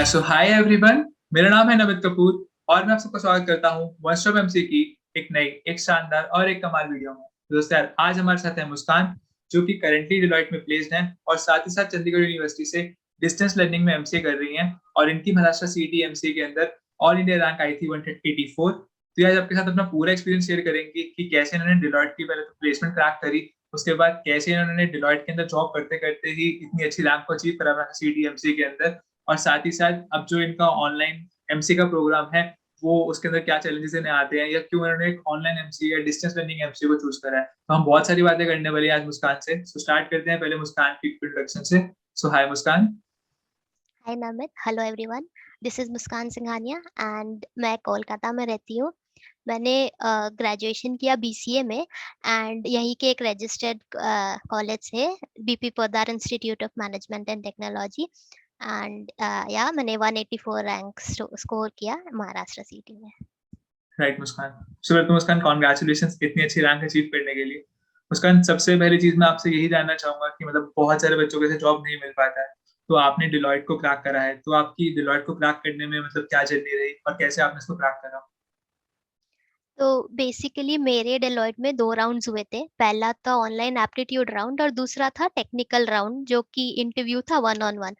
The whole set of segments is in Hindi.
सो हाय एवरीवन, मेरा नाम है नमित कपूर और मैं आप सबका स्वागत करता हूँ वन स्टॉप एमसी की एक शानदार और एक कमाल वीडियो में। दोस्तों यार, आज हमारे साथ है मुस्कान, जो कि करेंटली डिलॉयट में प्लेस्ड है और साथ ही साथ चंडीगढ़ यूनिवर्सिटी से डिस्टेंस लर्निंग में एमसीए कर रही हैं और इनकी महाराष्ट्र सीईटी एमसीए के अंदर ऑल इंडिया रैंक आई थी 184। तो आज आपके साथ अपना पूरा एक्सपीरियंस शेयर करेंगे कि कैसे इन्होंने डिलॉयट की पहले तो प्लेसमेंट क्रैक करी, उसके बाद कैसे इन्होंने डिलॉयट के अंदर जॉब करते करते ही इतनी अच्छी रैंक को अचीव करा सीईटी एमसीए के अंदर, और साथ ही साथ अब जो इनका ऑनलाइन एमसी का प्रोग्राम है वो उसके अंदर क्या चैलेंजेस इन्हें आते हैं या क्यों इन्होंने एक ऑनलाइन एमसी या डिस्टेंस लर्निंग एमसी को चूज करा है। तो हम बहुत सारी बातें करने वाले हैं आज मुस्कान से। सो स्टार्ट करते हैं पहले मुस्कान की इंट्रोडक्शन से। So hi Muskan. Hi Namit, hello everyone. This is Muskan Singhania and मैं कोलकाता में रहती हूँ। मैंने ग्रेजुएशन किया बीसीए में एंड यहीं के एक रजिस्टर्ड कॉलेज है, BP Poddar institute of management and technology. And या मैंने 184 रैंक स्कोर किया महाराष्ट्र सिटी में। राइट मुस्कान। सो तो मुस्कान, कॉन्ग्रेचुलेशन इतनी अच्छी रैंक अचीव करने के लिए। मुस्कान, सबसे पहली चीज मैं आपसे यही जानना चाहूंगा कि मतलब बहुत सारे बच्चों को ऐसे जॉब नहीं मिल पाता है, तो आपने डिलॉयट को क्रैक करा है, तो आपकी डिलॉयट को क्रैक करने में मतलब क्या जर्नी रही और कैसे आपने इसको क्रैक करा? तो बेसिकली मेरे डेलॉयट में 2 राउंड्स हुए थे। पहला था ऑनलाइन एप्टीट्यूड राउंड और दूसरा था टेक्निकल राउंड, जो कि इंटरव्यू था 1-on-1।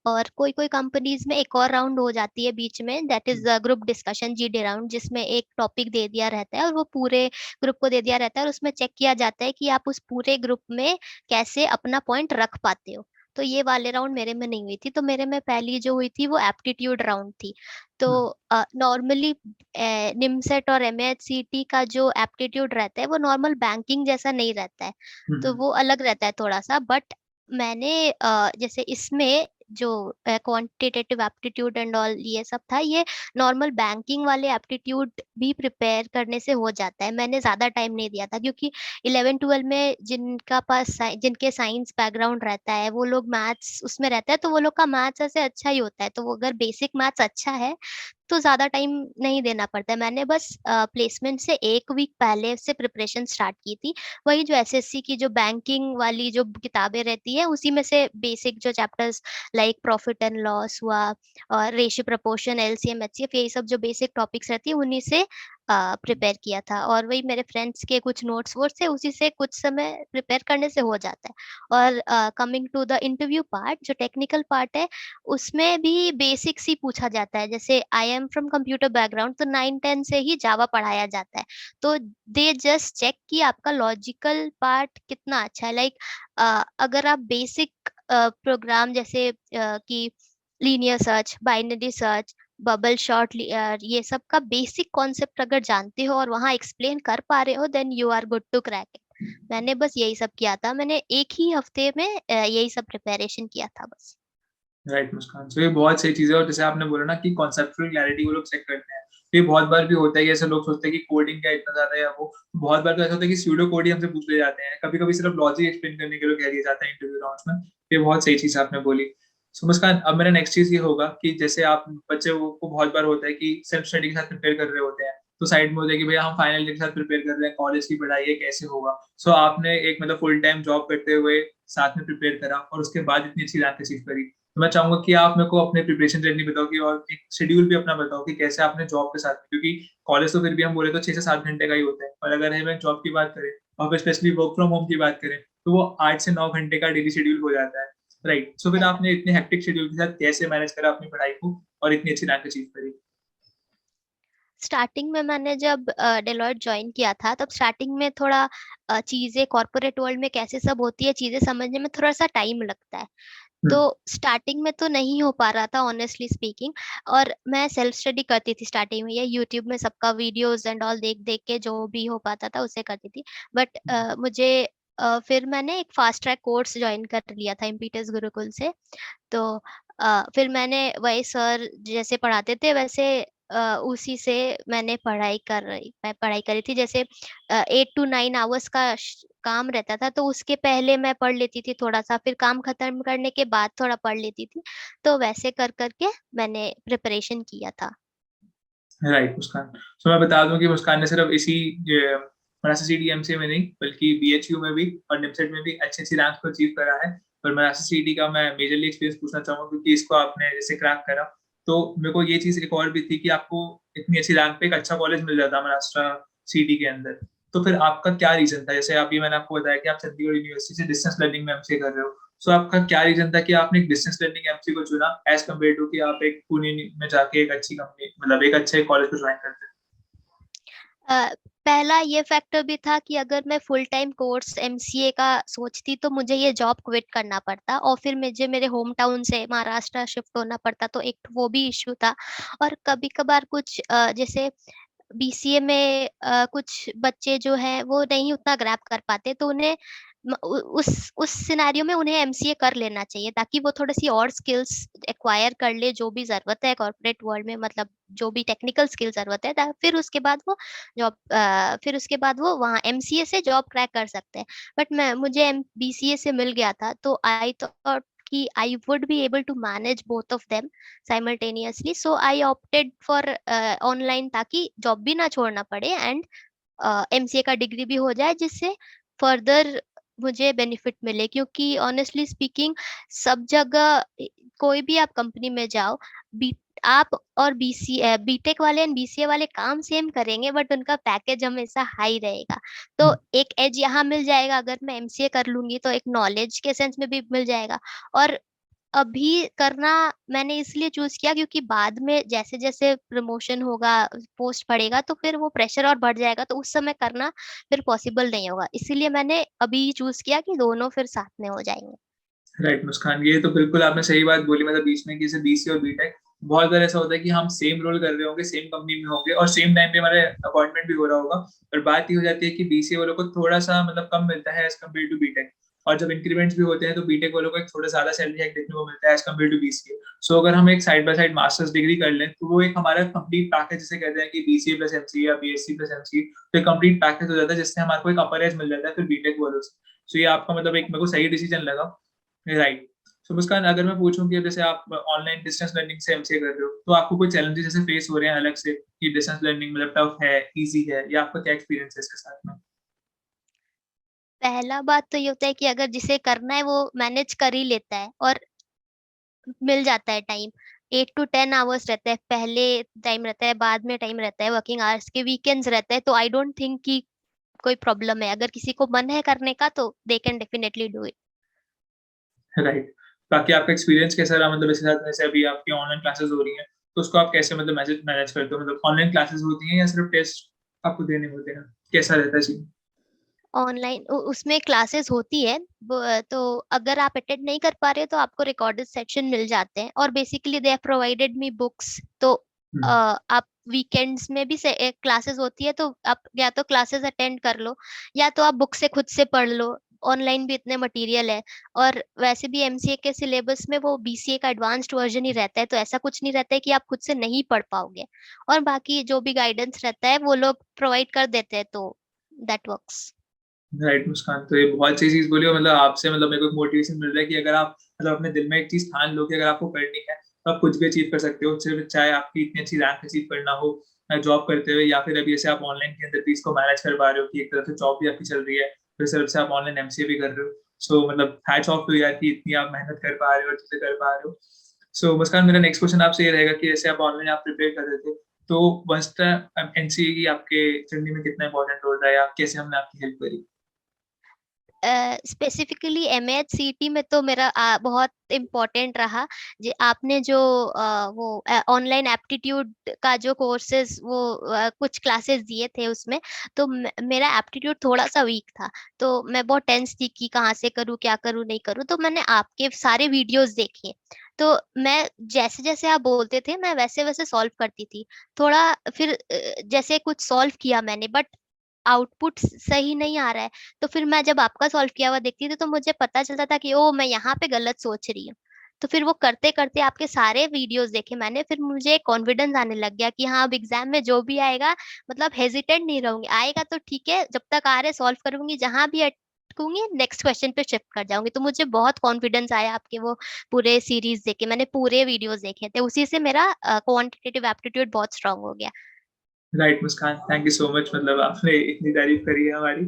और कोई कोई कंपनीज में एक और राउंड हो जाती है बीच में, that is group discussion, GD round, जिसमें एक टॉपिक दे दिया रहता है और वो पूरे ग्रुप को दे दिया रहता है और उसमें चेक किया जाता है कि आप उस पूरे ग्रुप में कैसे अपना पॉइंट रख पाते हो। तो ये वाले राउंड मेरे में नहीं हुई थी, तो मेरे में पहली जो हुई थी वो एप्टीट्यूड राउंड थी। तो नॉर्मली निमसेट और एमएचसीटी का जो एप्टीट्यूड रहता है वो नॉर्मल बैंकिंग जैसा नहीं रहता है, तो वो अलग रहता है थोड़ा सा। बट मैंने जैसे इसमें जो क्वांटिटेटिव एप्टीट्यूड एंड ऑल ये सब था, ये नॉर्मल बैंकिंग वाले एप्टीट्यूड भी प्रिपेयर करने से हो जाता है। मैंने ज्यादा टाइम नहीं दिया था क्योंकि 11-12 में जिनके साइंस बैकग्राउंड रहता है वो लोग मैथ्स उसमें रहता है, तो वो लोग का मैथ्स ऐसे अच्छा ही होता है। तो वो अगर बेसिक मैथ्स अच्छा है तो ज़्यादा टाइम नहीं देना पड़ता है। मैंने बस प्लेसमेंट से 1 वीक पहले से प्रिपरेशन स्टार्ट की थी। वही जो एसएससी की जो बैंकिंग वाली जो किताबें रहती हैं, उसी में से बेसिक जो chapters like profit and loss हुआ और रेशियो प्रोपोर्शन, एलसीएम, एचसीएफ, यही सब जो बेसिक टॉपिक्स रहती है उन्हीं से प्रिपेयर किया था। और वही मेरे फ्रेंड्स के कुछ नोट्स वोट्स थे, उसी से कुछ समय प्रिपेयर करने से हो जाता है। और coming to the interview part, जो टेक्निकल पार्ट है, उसमें भी बेसिक्स ही पूछा जाता है। जैसे I am from computer background, तो 9-10 से ही जावा पढ़ाया जाता है। तो दे जस्ट चेक कि आपका लॉजिकल पार्ट कितना अच्छा है। लाइक अगर आप बेसिक प्रोग्राम जैसे कि linear search, binary search, bubble short, ये सब का बेसिक कॉन्सेप्ट अगर जानते हो और वहाँ एक्सप्लेन कर पा रहे हो, then you are good to crack it. मैंने बस यही सब किया था। मैंने एक ही हफ्ते में यही सब प्रिपरेशन किया था बस। राइट मुस्कान, तो ये बहुत सही चीज है। और जैसे आपने बोला ना कि कॉन्सेप्चुअल क्लैरिटी वो लोग चेक करते हैं, तो ये बहुत बार भी होता है कि ऐसे लोग सोचते हैं कि कोडिंग क्या इतना ज्यादा है या वो, बहुत बार तो ऐसा होता है कि स्यूडो कोड ही हमसे पूछ ले जाते हैं, कभी कभी सिर्फ लॉजिक एक्सप्लेन करने के लिए कह दिया जाता है इंटरव्यू राउंड्स में। ये बहुत सही चीज आपने बोली। सो मुस्कान, अब मेरा नेक्स्ट चीज ये होगा कि जैसे आप बच्चे को बहुत बार होता है कि सेल्फ स्टडी के साथ प्रिपेयर कर रहे होते हैं, तो साइड में होता है कि भैया हम फाइनल के साथ प्रिपेयर कर रहे हैं, कॉलेज की पढ़ाई है, कैसे होगा। सो आपने एक मतलब फुल टाइम जॉब करते हुए साथ में प्रिपेयर करा और उसके बाद इतनी अच्छी रैंक अचीव करी। तो मैं चाहूंगा कि आप मेरे को अपने प्रिपरेशन जर्नी बताओ कि और एक शेड्यूल भी अपना बताओ कि कैसे आपने जॉब के साथ, क्योंकि कॉलेज तो फिर भी हम बोले तो 6 से 7 घंटे का ही होता है, और अगर हमें जॉब की बात करें और स्पेशली वर्क फ्रॉम होम की बात करें तो वो 8 से 9 घंटे का डेली शेड्यूल हो जाता है। राइट। सो फिर आपने इतने हेक्टिक शेड्यूल के साथ कैसे मैनेज करा अपनी पढ़ाई को और इतनी अच्छी रैंक अचीव करी? स्टार्टिंग में मैंने जब डेलॉयट ज्वाइन किया था, तब स्टार्टिंग में थोड़ा चीज़ें कॉर्पोरेट वर्ल्ड में कैसे सब होती है चीज़ें समझने में थोड़ा सा टाइम लगता है। तो हम्म। स्टार्टिंग में तो नहीं हो पा रहा था ऑनेस्टली स्पीकिंग। और मैं सेल्फ स्टडी करती थी स्टार्टिंग में, या यूट्यूब में सबका वीडियोस एंड ऑल देख देख के जो भी हो पाता था उसे करती थी। बट मुझे फिर मैंने एक फास्ट ट्रैक कोर्स ज्वाइन कर लिया था इम्पीटस गुरुकुल से। तो फिर मैंने वही सर जैसे पढ़ाते थे वैसे उसी से मैं पढ़ाई करी थी। जैसे 8 to 9 आवर्स का काम रहता था, तो उसके पहले मैं पढ़ लेती थी थोड़ा सा, फिर काम खत्म करने के बाद थोड़ा पढ़ लेती थी। तो वैसे कर करके मैंने प्रिपरेशन किया था। राइट मुस्कान। तो मैं बता दूं कि मुस्कान ने सिर्फ इसी मराठा सीडीएमसी में नहीं बल्कि बीएचयू में भी और निमसेट में भी अच्छी अच्छी रैंक को अचीव करा है। पर मराठा सीडी का मैं मेजरली एक्सपीरियंस पूछना चाहूंगा क्योंकि इसको आपने जैसे क्रैक करा, तो मेरे को ये चीज एक और भी थी कि आपको इतनी अच्छी रैंक पे एक अच्छा कॉलेज मिल जाता महाराष्ट्र सिटी के अंदर। तो फिर आपका क्या रीजन था? जैसे अभी मैंने आपको बताया कि आप चंडीगढ़ यूनिवर्सिटी से डिस्टेंस लर्निंग में एमसीए कर रहे हो, सो आपका क्या रीजन था कि आपने एक डिस्टेंस लर्निंग एमसीए को चुना एज कम्पेयर टू कि आप एक पुणे में जाके एक अच्छी कंपनी, मतलब एक अच्छे कॉलेज को ज्वाइन करते? पहला ये फैक्टर भी था कि अगर मैं फुल टाइम कोर्स एमसीए का सोचती तो मुझे ये जॉब क्विट करना पड़ता और फिर मुझे मेरे होम टाउन से महाराष्ट्र शिफ्ट होना पड़ता, तो एक वो भी इश्यू था। और कभी कभार कुछ जैसे बीसीए में कुछ बच्चे जो है वो नहीं उतना ग्रैब कर पाते, तो उन्हें उस सिनेरियो में उन्हें एमसीए कर लेना चाहिए ताकि वो थोड़ी सी और स्किल्स एक्वायर कर ले जो भी जरूरत है कॉर्पोरेट वर्ल्ड में, मतलब जो भी टेक्निकल स्किल जरूरत है, फिर उसके बाद वो जॉब फिर उसके बाद वो वहाँ एमसीए से जॉब क्रैक कर सकते हैं। बट मैं मुझे बीसीए से मिल गया था, तो आई थॉट कि I would be able to manage both of them simultaneously, so I opted for online ताकि जॉब भी ना छोड़ना पड़े एंड एमसीए का डिग्री भी हो जाए जिससे फर्दर मुझे बेनिफिट मिले। क्योंकि ऑनेस्टली स्पीकिंग सब जगह कोई भी आप कंपनी में जाओ, बी आप और बीटेक वाले एंड बीसीए वाले काम सेम करेंगे बट उनका पैकेज हमेशा हाई रहेगा। तो एक एज यहाँ मिल जाएगा, अगर मैं एमसीए कर लूंगी तो एक नॉलेज के सेंस में भी मिल जाएगा। और अभी करना मैंने इसलिए चूज किया क्योंकि बाद में जैसे जैसे प्रमोशन होगा, पोस्ट बढ़ेगा, तो फिर वो प्रेशर और बढ़ जाएगा, तो उस समय करना फिर पॉसिबल नहीं होगा। इसीलिए मैंने अभी चूज किया कि दोनों फिर साथ में हो जाएंगे। राइट मुस्कान, ये तो बिल्कुल आपने सही बात बोली। मतलब बीच में कि जैसे बीसी और बीटेक बहुत बार ऐसा होता है कि हम सेम रोल कर रहे होंगे, सेम कंपनी में होंगे और सेम टाइम पे हमारे अपॉइंटमेंट भी हो रहा होगा, पर बात ये हो जाती है कि बीसीए वालों को थोड़ा सा मतलब कम मिलता है एज कम्पेयर टू बीटेक। और जब इंक्रीमेंट्स भी होते हैं तो बीटेक वालों को एक थोड़ा ज्यादा सैलरी हाइक देखने को मिलता है एज कम्पेयर टू बीसीए। सो अगर हम एक side by side masters degree कर लें तो वो एक हमारा कंप्लीट पैकेज, जिसे कहते हैं कि बीसीए प्लस एमसीए या बीएससी प्लस एमसीए, तो एक कंप्लीट पैकेज हो जाता है जिससे हमारे को एक अपर एज मिल जाता है फिर बीटेक वालों से। सो ये आपका मतलब एक मेरे को सही डिसीजन लगा। राइट। तो मुस्कान, अगर मैं पूछूं कि जैसे आप ऑनलाइन डिस्टेंस लर्निंग से एमसीए कर रहे हो, तो आपको कोई चैलेंजेस जैसे फेस हो रहे हैं अलग से कि डिस्टेंस लर्निंग मतलब टफ है, इजी है, या आपका क्या एक्सपीरियंस है इसके साथ में? पहला बात तो ये होता है कि अगर जिसे करना है वो मैनेज कर ही लेता है और मिल जाता है टाइम। 8 to 10 आवर्स रहता है, पहले टाइम रहता है, बाद में टाइम रहता है, वर्किंग आवर्स के वीकेंड्स रहता है, तो आई डोंट थिंक कि कोई प्रॉब्लम है। अगर किसी को मन है करने का तो they can definitely do it. Right. बाकी आपका एक्सपीरियंस कैसा रहा? मतलब इसके साथ जैसे अभी आपकी ऑनलाइन क्लासेस हो रही हैं, तो उसको आप कैसे मतलब मैनेज मैनेज करते हो? मतलब ऑनलाइन क्लासेस होती हैं या सिर्फ टेस्ट आपको देने होते हैं? कैसा रहता है सीन? ऑनलाइन उसमें क्लासेस होती है, तो अगर आप अटेंड नहीं कर पा रहे हो तो आपको रिकॉर्डेड सेक्शन मिल जाते हैं और basically they have provided me books. तो आप वीकेंड्स में भी क्लासेस होती है तो आप या तो क्लासेस अटेंड कर लो या तो आप बुक से खुद से पढ़ लो। ऑनलाइन भी इतने मटेरियल है। और वैसे भी एमसीए के सिलेबस में वो बीसीए का एडवांस्ड वर्जन ही रहता है, तो ऐसा कुछ नहीं रहता है कि आप खुद से नहीं पढ़ पाओगे। और बाकी जो भी गाइडेंस रहता है वो लोग प्रोवाइड कर देते हैं, तो दैट वर्क्स। राइट मुस्कान, तो ये बहुत सही चीज बोली। और मतलब आपसे मतलब मेरे को एक मोटिवेशन मिल रहा है कि अगर आप मतलब अपने दिल में एक चीज ठान लो कि अगर आपको करनी है तो आप कुछ भी अचीव कर सकते हो, सिर्फ चाहे आपकी इतनी अच्छी रैंक अचीव करना हो जॉब करते हुए, या फिर अभी जैसे आप ऑनलाइन के अंदर भी इसको मैनेज कर पा रहे हो कि एक तरफ से जॉब भी आपकी चल रही है, फिर तरफ से आप ऑनलाइन एमसीए भी कर रहे हो। सो मतलब हैट्स ऑफ टू यार कि इतनी आप मेहनत कर पा रहे हो, चीजें कर पा रहे हो। सो मुस्कान, मेरा नेक्स्ट क्वेश्चन आपसे ये रहेगा कि जैसे आप ऑनलाइन आप प्रिपेयर कर रहे थे, तो वंस एनसीए की आपके जर्नी में कितना इंपॉर्टेंट रोल रहा है, या कैसे हमने आपकी हेल्प करी? स्पेसिफिकली एमएचसीटी में तो मेरा बहुत इम्पोर्टेंट रहा। आपने जो वो ऑनलाइन एप्टीट्यूड का जो कोर्सेज वो कुछ क्लासेस दिए थे उसमें, तो मेरा एप्टीट्यूड थोड़ा सा वीक था। तो मैं बहुत टेंस थी कि कहाँ से करूँ, क्या करूँ, नहीं करूँ। तो मैंने आपके सारे वीडियोस देखे, तो मैं जैसे जैसे आप बोलते थे मैं वैसे वैसे सॉल्व करती थी। थोड़ा फिर जैसे कुछ सॉल्व किया मैंने बट आउटपुट सही नहीं आ रहा है, तो फिर मैं जब आपका सॉल्व किया हुआ देखती थी तो मुझे पता चलता था कि ओ मैं यहाँ पे गलत सोच रही हूँ। तो फिर वो करते करते आपके सारे वीडियोस देखे मैंने, फिर मुझे कॉन्फिडेंस आने लग गया कि हाँ अब एग्जाम में जो भी आएगा मतलब हेजिटेंट नहीं रहूंगी, आएगा तो ठीक है, जब तक आ रहे सॉल्व करूंगी, जहां भी अटकूंगी नेक्स्ट क्वेश्चन पे शिफ्ट कर जाऊंगी। तो मुझे बहुत कॉन्फिडेंस आया आपके वो पूरे सीरीज देखे, मैंने पूरे वीडियोस देखे थे, उसी से मेरा क्वांटिटेटिव एप्टीट्यूड बहुत स्ट्रांग हो गया। Right Muskan, thank you so much. मतलब आपने इतनी तारीफ करी है हमारी।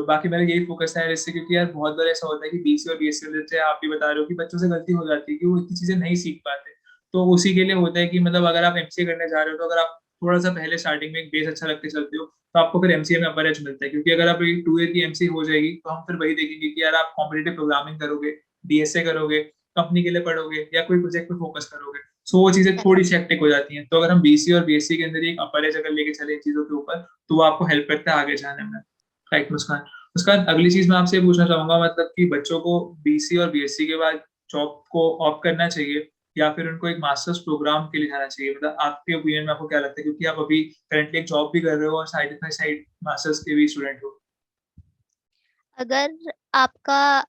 बाकी मेरा यही फोकस है इससे, क्योंकि यार बहुत बार ऐसा होता है कि बीसी और बीएससी जैसे आप भी बता रहे हो कि बच्चों से गलती हो जाती है कि वो इतनी चीजें नहीं सीख पाते। तो उसी के लिए होता है कि मतलब अगर आप एमसीए करने जा रहे हो, तो अगर आप थोड़ा सा पहले स्टार्टिंग में एक बेस अच्छा रख के चलते हो, तो आपको फिर एमसीए में अपर एज मिलता है। क्योंकि अगर आप 2 ईयर की एमसीए हो जाएगी, तो हम फिर वही देखेंगे कि यार आप कॉम्पिटिटिव प्रोग्रामिंग करोगे, डीएसए करोगे, कंपनी के लिए पढ़ोगे, या कोई प्रोजेक्ट पे फोकस करोगे। सो वो चीजें थोड़ी सी हेक्टिक हो जाती हैं। तो अगर हम बीसी और बीएससी के अंदर एक अपर एज अगर लेके चले इन चीजों के ऊपर, तो वो आपको हेल्प करता है आगे जाने में। राइट मुस्कान? मुस्कान, अगली चीज मैं आपसे ये पूछना चाहूंगा, मतलब कि बच्चों को बीसी और बीएससी के बाद जॉब को ऑप्ट करना चाहिए, या फिर उनको एक मास्टर्स प्रोग्राम के लिए जाना चाहिए? मतलब आपके ओपिनियन में आपको क्या लगता है, क्योंकि आप अभी करंटली एक जॉब भी कर रहे हो और साइड बाय साइड मास्टर्स के भी स्टूडेंट हो। अगर आपका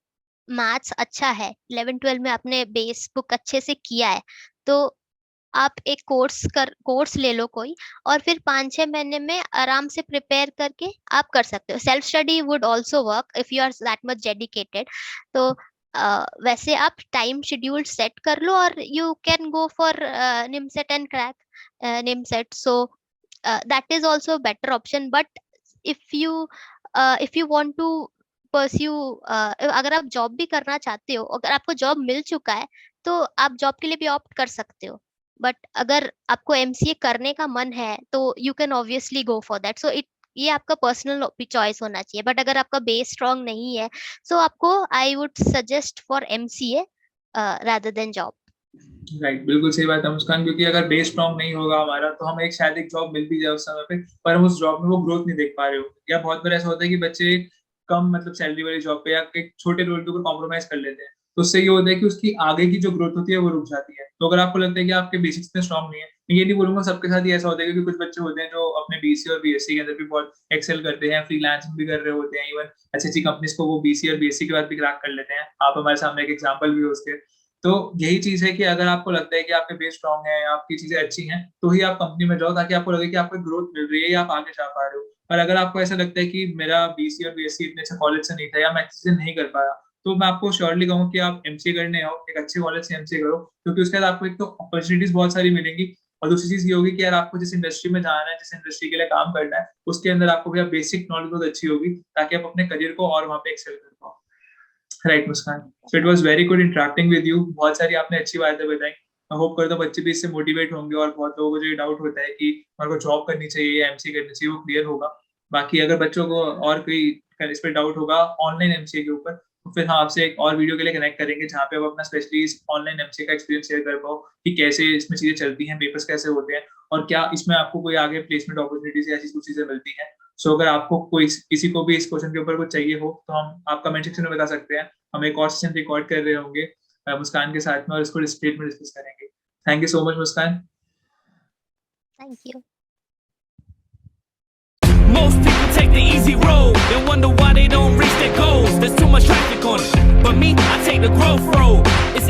मैथ्स अच्छा है, 11-12 में आपने बेस बुक अच्छे से किया है, तो आप एक कोर्स ले लो कोई, और फिर 5-6 महीने में आराम से प्रिपेयर करके आप कर सकते हो। Self study would also work if you are that much dedicated. तो वैसे आप टाइम शेड्यूल सेट कर लो, और you can go for NIMCET and crack NIMCET. So that is also better option. But if you if you want to pursue, अगर आप जॉब भी करना चाहते हो, अगर आपको जॉब मिल चुका है, तो आप जॉब के लिए भी ऑप्ट कर सकते हो। बट अगर आपको एमसीए करने का मन है, तो you can obviously go for that. So ये आपका पर्सनल चॉइस होना चाहिए। बट अगर आपका बेस स्ट्रांग नहीं है, सो आपको I would suggest for MCA rather than job. Right, बिल्कुल सही बात है मुस्कान। क्योंकि अगर बेस स्ट्रांग नहीं होगा हमारा, तो हमें एक शायद एक जॉब मिल भी जाए उस समय पे, पर हम उस जॉब में वो ग्रोथ नहीं देख पा रहे हो। या बहुत बार ऐसा होता है कि बच्चे कम मतलब सैलरी वाली जॉब पे या एक छोटे रोल के ऊपर कॉम्प्रोमाइज कर लेते हैं, तो उससे ये होता है कि उसकी आगे की जो ग्रोथ होती है वो रुक जाती है। तो अगर आपको लगता है कि आपके बेसिक्स इतने स्ट्रांग नहीं है, मैं ये नहीं बोलूंगा सबके साथ ही ऐसा होता है, क्योंकि कुछ बच्चे होते हैं जो अपने बीसी और बीएससी के अंदर भी बहुत एक्सेल करते हैं, फ्रीलांसिंग भी कर रहे होते हैं, इवन अच्छी अच्छी कंपनीज को वो बीसी और बीएससी के बाद भी क्रैक कर लेते हैं। आप हमारे सामने एक एग्जाम्पल भी हो उसके। तो यही चीज है कि अगर आपको लगता है कि आपके बेस स्ट्रांग है, आपकी चीजें अच्छी हैं, तो ही आप कंपनी में जाओ, ताकि आपको लगे कि आपको ग्रोथ मिल रही है या आप आगे जा पा रहे हो। और अगर आपको ऐसा लगता है कि मेरा बीसी और बीएससी इतने अच्छे कॉलेज से नहीं था, या मैं चीजें नहीं कर पाया, तो मैं आपको श्योरली कहूँ कि आप एमसीए करने आओ, एक अच्छे कॉलेज से एमसीए करो। क्योंकि उसके बाद आपको एक तो अपॉर्चुनिटीज बहुत सारी मिलेंगी, और दूसरी चीज ये होगी कि यार आपको जिस इंडस्ट्री में जाना है, जिस इंडस्ट्री के लिए काम करना है, उसके अंदर आपको भी बेसिक नॉलेज बहुत अच्छी होगी, ताकि आप अपने करियर को और वहाँ पे एक्सेल कर पाओ। Right Muskan? So it was very good interacting with you. बहुत सारी आपने अच्छी बातें बताई। मैं होप करता हूँ बच्चे भी इससे मोटिवेट होंगे, और बहुत लोगों को जो डाउट होता है कि हमारे को जॉब करनी चाहिए या एमसीए करनी चाहिए, वो क्लियर होगा। बाकी अगर बच्चों को और कोई इस पर डाउट होगा ऑनलाइन एमसीए के ऊपर, तो फिर हम आपसे एक और वीडियो के लिए कनेक्ट करेंगे, जहाँ पे आप अपना स्पेशली ऑनलाइन एमसीए का एक्सपीरियंस शेयर कर पाओ, कि कैसे इसमें चीजें चलती हैं, पेपर्स कैसे होते हैं, और क्या इसमें आपको कोई आगे प्लेसमेंट अपॉर्चुनिटीज ऐसी कुछ चीजें मिलती हैं। सो अगर आपको कोई किसी को भी इस क्वेश्चन के ऊपर कुछ चाहिए हो, तो हम आप कमेंट सेक्शन में बता सकते हैं। हम एक और सेशन रिकॉर्ड कर रहे होंगे मुस्कान के साथ में, और इसको डिस्प्ले में डिस्कस करेंगे। Thank you so much Muskan. Thank you. Most people take the easy road and wonder why they don't reach their goals. There's too much traffic on it. But me, I take the growth road. It's